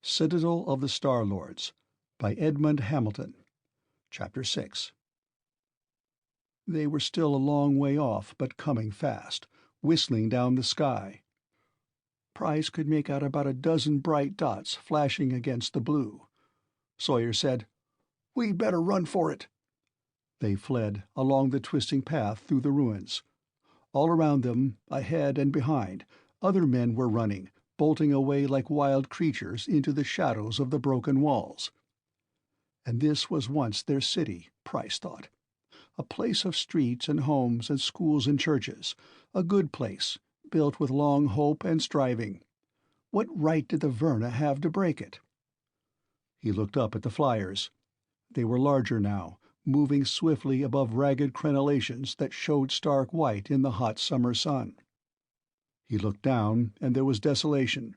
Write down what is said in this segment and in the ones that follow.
Citadel of the Star-Lords by Edmond Hamilton. Chapter 6. They were still a long way off, but coming fast, whistling down the sky. Price could make out about a dozen bright dots flashing against the blue. Sawyer said, "We'd better run for it." They fled along the twisting path through the ruins. All around them, ahead and behind, other men were running, bolting away like wild creatures into the shadows of the broken walls. And this was once their city, Price thought. A place of streets and homes and schools and churches, a good place, built with long hope and striving. What right did the Verna have to break it? He looked up at the flyers. They were larger now, moving swiftly above ragged crenellations that showed stark white in the hot summer sun. He looked down, and there was desolation.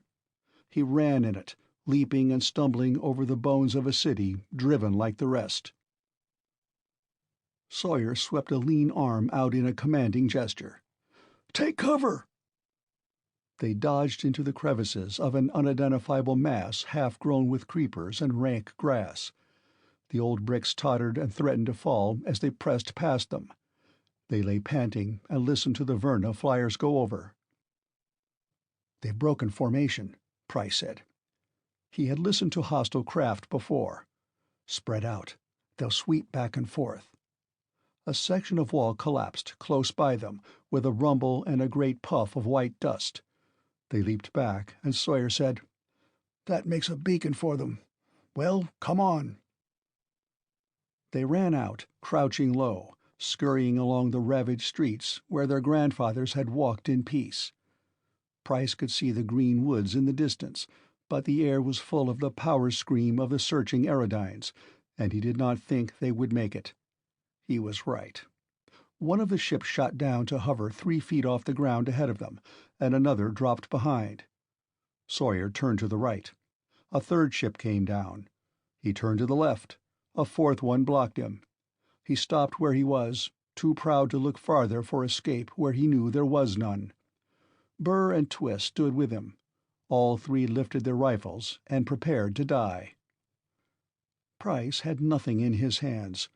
He ran in it, leaping and stumbling over the bones of a city driven like the rest. Sawyer swept a lean arm out in a commanding gesture. "Take cover!" They dodged into the crevices of an unidentifiable mass half grown with creepers and rank grass. The old bricks tottered and threatened to fall as they pressed past them. They lay panting and listened to the Verna flyers go over. "They've broken formation," Price said. He had listened to hostile craft before. "Spread out. They'll sweep back and forth." A section of wall collapsed close by them, with a rumble and a great puff of white dust. They leaped back, and Sawyer said, "That makes a beacon for them. Well, come on." They ran out, crouching low, scurrying along the ravaged streets where their grandfathers had walked in peace. Price could see the green woods in the distance, but the air was full of the power scream of the searching aerodynes, and he did not think they would make it. He was right. One of the ships shot down to hover 3 feet off the ground ahead of them, and another dropped behind. Sawyer turned to the right. A third ship came down. He turned to the left. A fourth one blocked him. He stopped where he was, too proud to look farther for escape where he knew there was none. Burr and Twist stood with him. All three lifted their rifles and prepared to die. Price had nothing in his hands.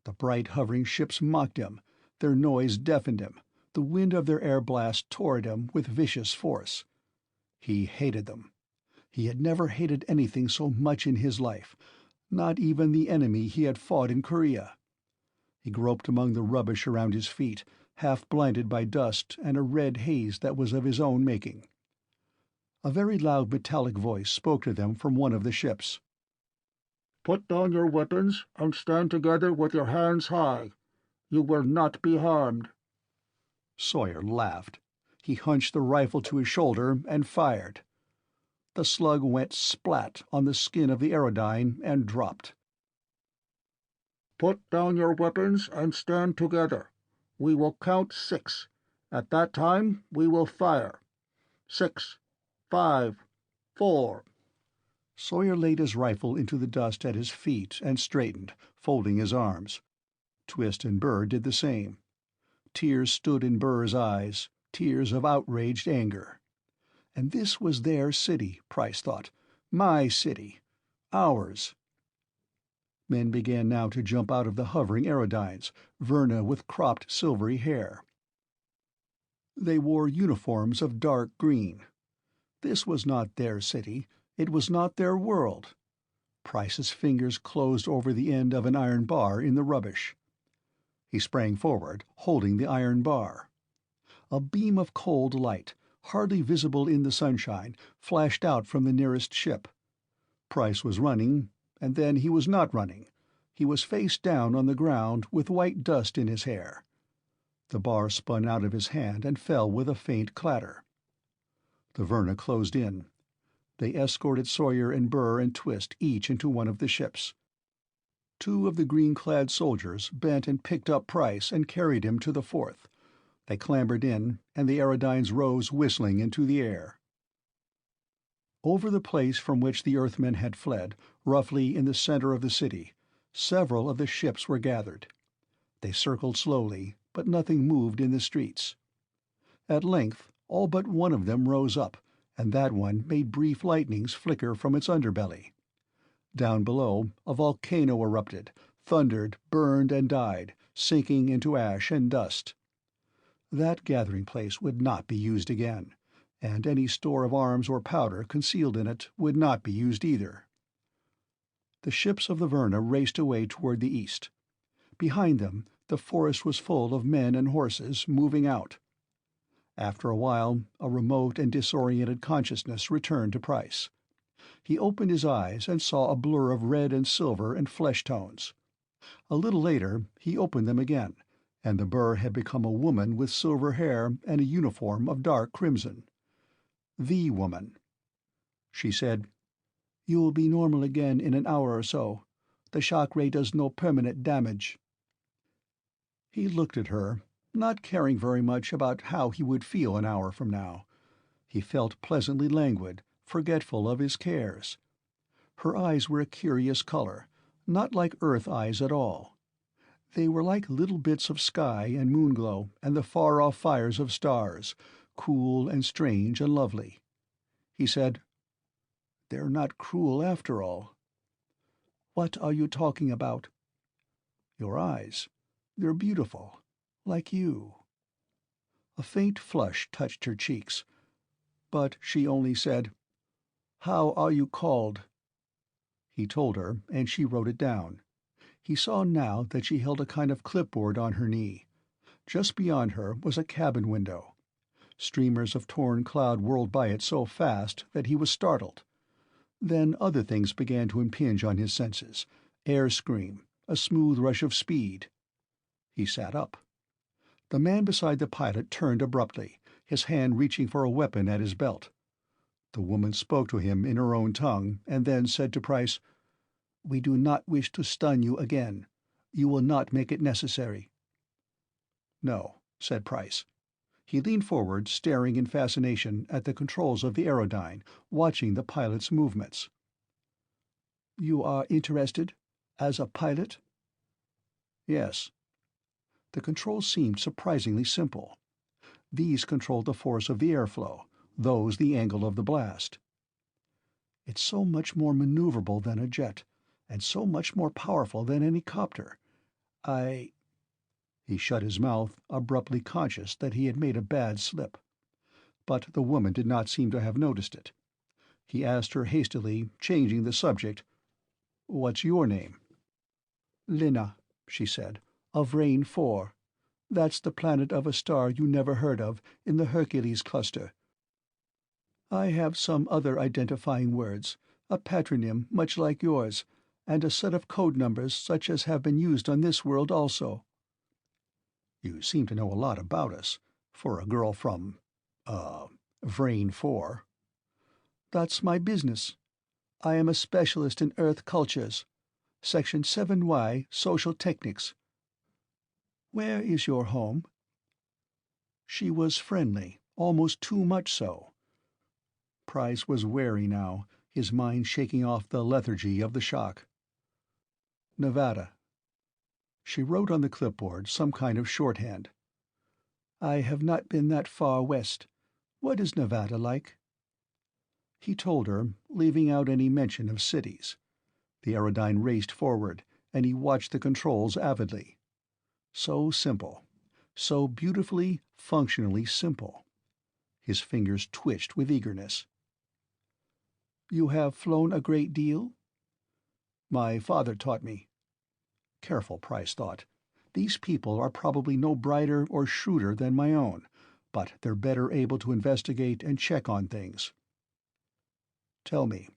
The bright hovering ships mocked him. Their noise deafened him. The wind of their air blast tore at him with vicious force. He hated them. He had never hated anything so much in his life, not even the enemy he had fought in Korea. He groped among the rubbish around his feet, half blinded by dust and a red haze that was of his own making. A very loud metallic voice spoke to them from one of the ships. "Put down your weapons and stand together with your hands high. You will not be harmed." Sawyer laughed. He hunched the rifle to his shoulder and fired. The slug went splat on the skin of the aerodyne and dropped. "Put down your weapons and stand together. We will count 6. At that time we will fire. 6, 5, 4. Sawyer laid his rifle into the dust at his feet and straightened, folding his arms. Twist and Burr did the same. Tears stood in Burr's eyes, tears of outraged anger. And this was their city, Price thought. My city. Ours. Men began now to jump out of the hovering aerodynes, Verna with cropped silvery hair. They wore uniforms of dark green. This was not their city. It was not their world. Price's fingers closed over the end of an iron bar in the rubbish. He sprang forward, holding the iron bar. A beam of cold light, hardly visible in the sunshine, flashed out from the nearest ship. Price was running, and then he was not running. He was face down on the ground with white dust in his hair. The bar spun out of his hand and fell with a faint clatter. The Verna closed in. They escorted Sawyer and Burr and Twist each into one of the ships. 2 of the green-clad soldiers bent and picked up Price and carried him to the fourth. They clambered in, and the aerodynes rose whistling into the air. Over the place from which the Earthmen had fled, roughly in the center of the city, several of the ships were gathered. They circled slowly, but nothing moved in the streets. At length all but one of them rose up, and that one made brief lightnings flicker from its underbelly. Down below, a volcano erupted, thundered, burned, and died, sinking into ash and dust. That gathering place would not be used again, and any store of arms or powder concealed in it would not be used either. The ships of the Verna raced away toward the east. Behind them, the forest was full of men and horses moving out. After a while, a remote and disoriented consciousness returned to Price. He opened his eyes and saw a blur of red and silver and flesh tones. A little later he opened them again, and the blur had become a woman with silver hair and a uniform of dark crimson. The woman. She said, "You'll be normal again in an hour or so. The shock ray does no permanent damage." He looked at her, not caring very much about how he would feel an hour from now. He felt pleasantly languid, forgetful of his cares. Her eyes were a curious color, not like Earth eyes at all. They were like little bits of sky and moonglow and the far-off fires of stars, cool and strange and lovely. He said, "They're not cruel after all." "What are you talking about?" "Your eyes. They're beautiful. Like you." A faint flush touched her cheeks, but she only said, "How are you called?" He told her, and she wrote it down. He saw now that she held a kind of clipboard on her knee. Just beyond her was a cabin window. Streamers of torn cloud whirled by it so fast that he was startled. Then other things began to impinge on his senses. Air scream, a smooth rush of speed. He sat up. The man beside the pilot turned abruptly, his hand reaching for a weapon at his belt. The woman spoke to him in her own tongue, and then said to Price, "We do not wish to stun you again. You will not make it necessary." "No," said Price. He leaned forward, staring in fascination at the controls of the aerodyne, watching the pilot's movements. "You are interested? As a pilot?" "Yes." The controls seemed surprisingly simple. These controlled the force of the airflow, those the angle of the blast. "It's so much more maneuverable than a jet, and so much more powerful than any copter. He shut his mouth, abruptly conscious that he had made a bad slip. But the woman did not seem to have noticed it. He asked her hastily, changing the subject, "What's your name?" "Lina," she said, "of Rain 4. That's the planet of a star you never heard of in the Hercules cluster. I have some other identifying words, a patronym much like yours, and a set of code numbers such as have been used on this world also." "You seem to know a lot about us, for a girl from, Vrain 4. "That's my business. I am a specialist in Earth cultures. Section 7Y, Social Technics. Where is your home?" She was friendly, almost too much so. Price was wary now, his mind shaking off the lethargy of the shock. "Nevada." She wrote on the clipboard some kind of shorthand. "I have not been that far west. What is Nevada like?" He told her, leaving out any mention of cities. The aerodyne raced forward, and he watched the controls avidly. So simple. So beautifully, functionally simple. His fingers twitched with eagerness. "You have flown a great deal?" "My father taught me." Careful, Price thought. These people are probably no brighter or shrewder than my own, but they're better able to investigate and check on things. "Tell me,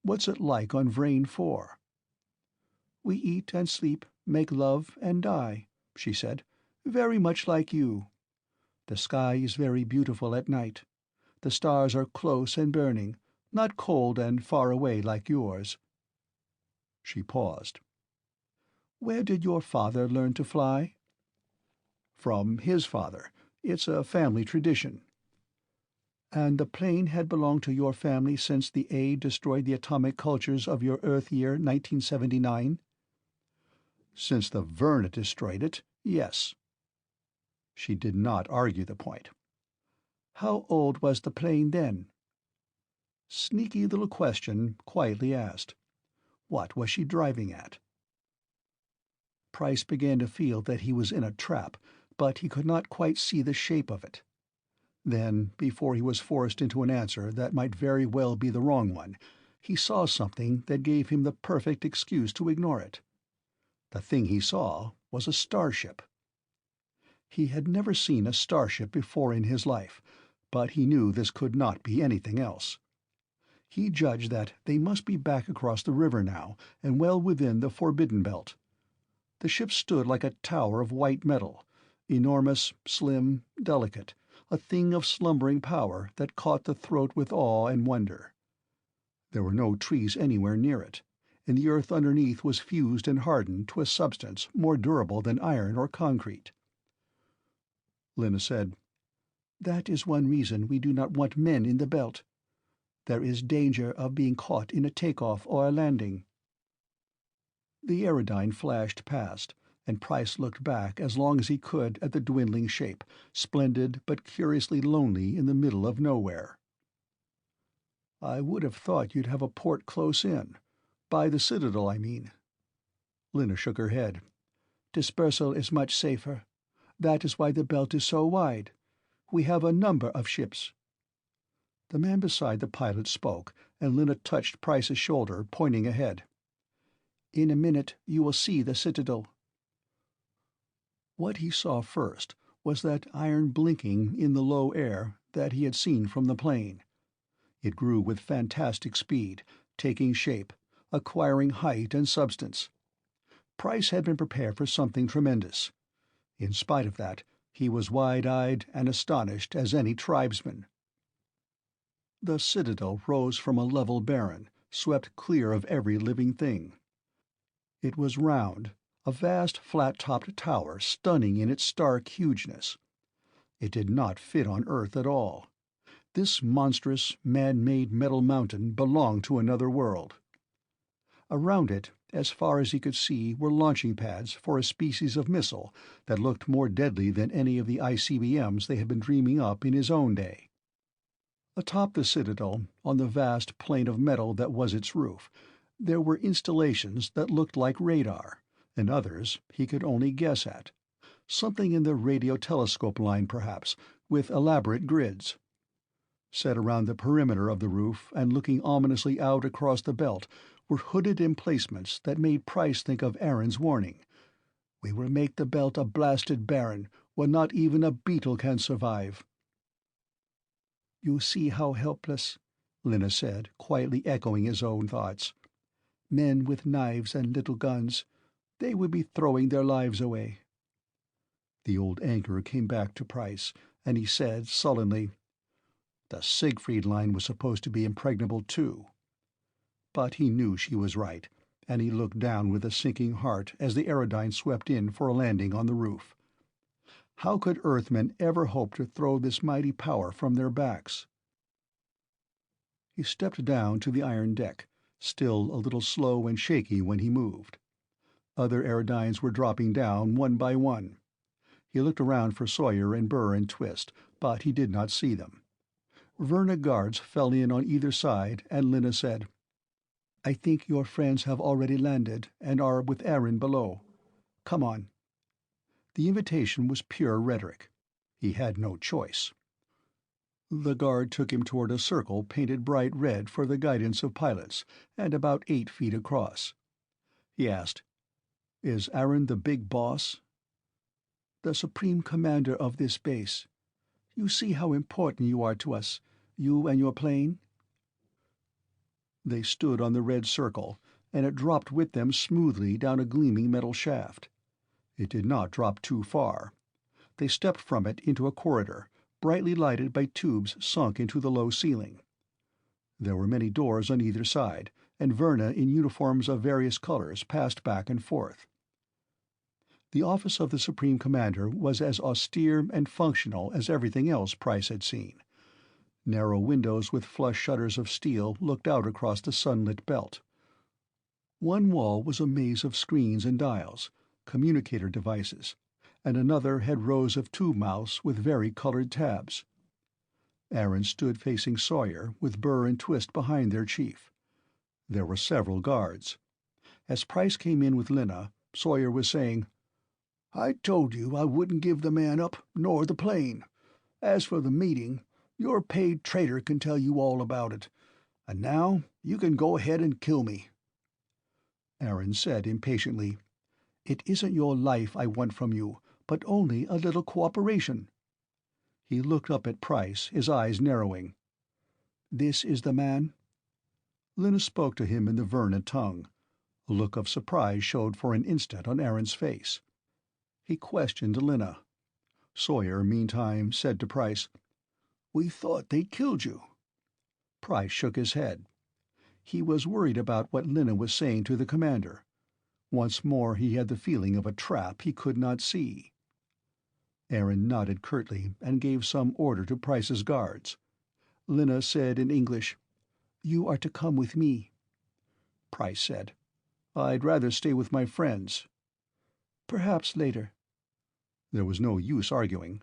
what's it like on Vrain 4? "We eat and sleep, make love and die," she said. "Very much like you. The sky is very beautiful at night. The stars are close and burning, not cold and far away like yours." She paused. "Where did your father learn to fly?" "From his father. It's a family tradition." "And the plane had belonged to your family since the A destroyed the atomic cultures of your Earth year 1979? "Since the Verna destroyed it, yes." She did not argue the point. "How old was the plane then?" Sneaky little question, quietly asked. What was she driving at? Price began to feel that he was in a trap, but he could not quite see the shape of it. Then, before he was forced into an answer that might very well be the wrong one, he saw something that gave him the perfect excuse to ignore it. The thing he saw was a starship. He had never seen a starship before in his life, but he knew this could not be anything else. He judged that they must be back across the river now, and well within the Forbidden Belt. The ship stood like a tower of white metal, enormous, slim, delicate, a thing of slumbering power that caught the throat with awe and wonder. There were no trees anywhere near it, and the earth underneath was fused and hardened to a substance more durable than iron or concrete. Lena said, "That is one reason we do not want men in the belt. There is danger of being caught in a takeoff or a landing." The aerodyne flashed past, and Price looked back as long as he could at the dwindling shape, splendid but curiously lonely in the middle of nowhere. "I would have thought you'd have a port close in. By the Citadel, I mean." Lena shook her head. "Dispersal is much safer. That is why the belt is so wide. We have a number of ships." The man beside the pilot spoke, and Lena touched Price's shoulder, pointing ahead. "In a minute you will see the Citadel." What he saw first was that iron blinking in the low air that he had seen from the plane. It grew with fantastic speed, taking shape, acquiring height and substance. Price had been prepared for something tremendous. In spite of that, he was wide-eyed and astonished as any tribesman. The Citadel rose from a level barren, swept clear of every living thing. It was round, a vast flat-topped tower stunning in its stark hugeness. It did not fit on Earth at all. This monstrous, man-made metal mountain belonged to another world. Around it, as far as he could see, were launching pads for a species of missile that looked more deadly than any of the ICBMs they had been dreaming up in his own day. Atop the Citadel, on the vast plain of metal that was its roof, there were installations that looked like radar, and others he could only guess at. Something in the radio telescope line, perhaps, with elaborate grids. Set around the perimeter of the roof and looking ominously out across the belt were hooded emplacements that made Price think of Aaron's warning. "We will make the belt a blasted barren, where not even a beetle can survive." "You see how helpless," Lena said, quietly echoing his own thoughts. "Men with knives and little guns, they would be throwing their lives away." The old anger came back to Price, and he said sullenly, "The Siegfried line was supposed to be impregnable too." But he knew she was right, and he looked down with a sinking heart as the aerodyne swept in for a landing on the roof. How could Earthmen ever hope to throw this mighty power from their backs? He stepped down to the iron deck, still a little slow and shaky when he moved. Other aerodynes were dropping down one by one. He looked around for Sawyer and Burr and Twist, but he did not see them. Verna guards fell in on either side, and Lena said, "I think your friends have already landed and are with Aaron below. Come on." The invitation was pure rhetoric. He had no choice. The guard took him toward a circle painted bright red for the guidance of pilots, and about 8 feet across. He asked, "Is Aaron the big boss?" "The supreme commander of this base. You see how important you are to us, you and your plane?" They stood on the red circle, and it dropped with them smoothly down a gleaming metal shaft. It did not drop too far. They stepped from it into a corridor, brightly lighted by tubes sunk into the low ceiling. There were many doors on either side, and Verna in uniforms of various colors passed back and forth. The office of the Supreme Commander was as austere and functional as everything else Price had seen. Narrow windows with flush shutters of steel looked out across the sunlit belt. One wall was a maze of screens and dials, communicator devices, and another had rows of tube mouths with vari-colored tabs. Aaron stood facing Sawyer, with Burr and Twist behind their chief. There were several guards. As Price came in with Lena, Sawyer was saying, "I told you I wouldn't give the man up, nor the plane. As for the meeting, your paid traitor can tell you all about it. And now you can go ahead and kill me." Aaron said impatiently, "It isn't your life I want from you, but only a little cooperation." He looked up at Price, his eyes narrowing. "This is the man?" Lena spoke to him in the Verna tongue. A look of surprise showed for an instant on Aaron's face. He questioned Lena. Sawyer, meantime, said to Price, "We thought they'd killed you." Price shook his head. He was worried about what Lena was saying to the commander. Once more he had the feeling of a trap he could not see. Aaron nodded curtly and gave some order to Price's guards. Lena said in English, "You are to come with me." Price said, "I'd rather stay with my friends." "Perhaps later." There was no use arguing.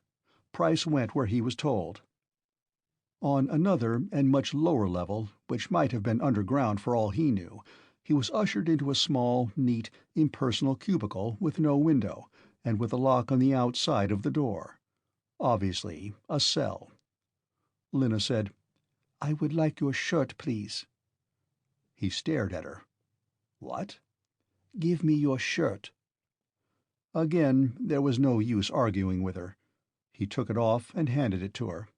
Price went where he was told. On another and much lower level, which might have been underground for all he knew, he was ushered into a small, neat, impersonal cubicle with no window, and with a lock on the outside of the door. Obviously, a cell. Lena said, "I would like your shirt, please." He stared at her. "What?" "Give me your shirt." Again, there was no use arguing with her. He took it off and handed it to her.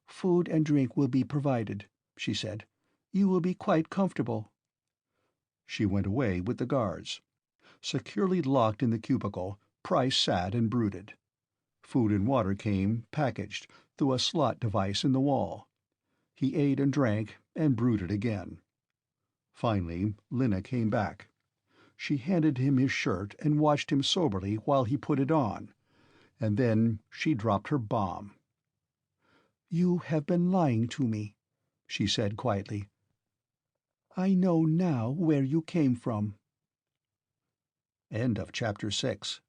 "Food and drink will be provided," she said. "You will be quite comfortable." She went away with the guards. Securely locked in the cubicle, Price sat and brooded. Food and water came, packaged, through a slot device in the wall. He ate and drank, and brooded again. Finally, Lena came back. She handed him his shirt and watched him soberly while he put it on. And then she dropped her bomb. "You have been lying to me," she said quietly. "I know now where you came from." End of chapter 6.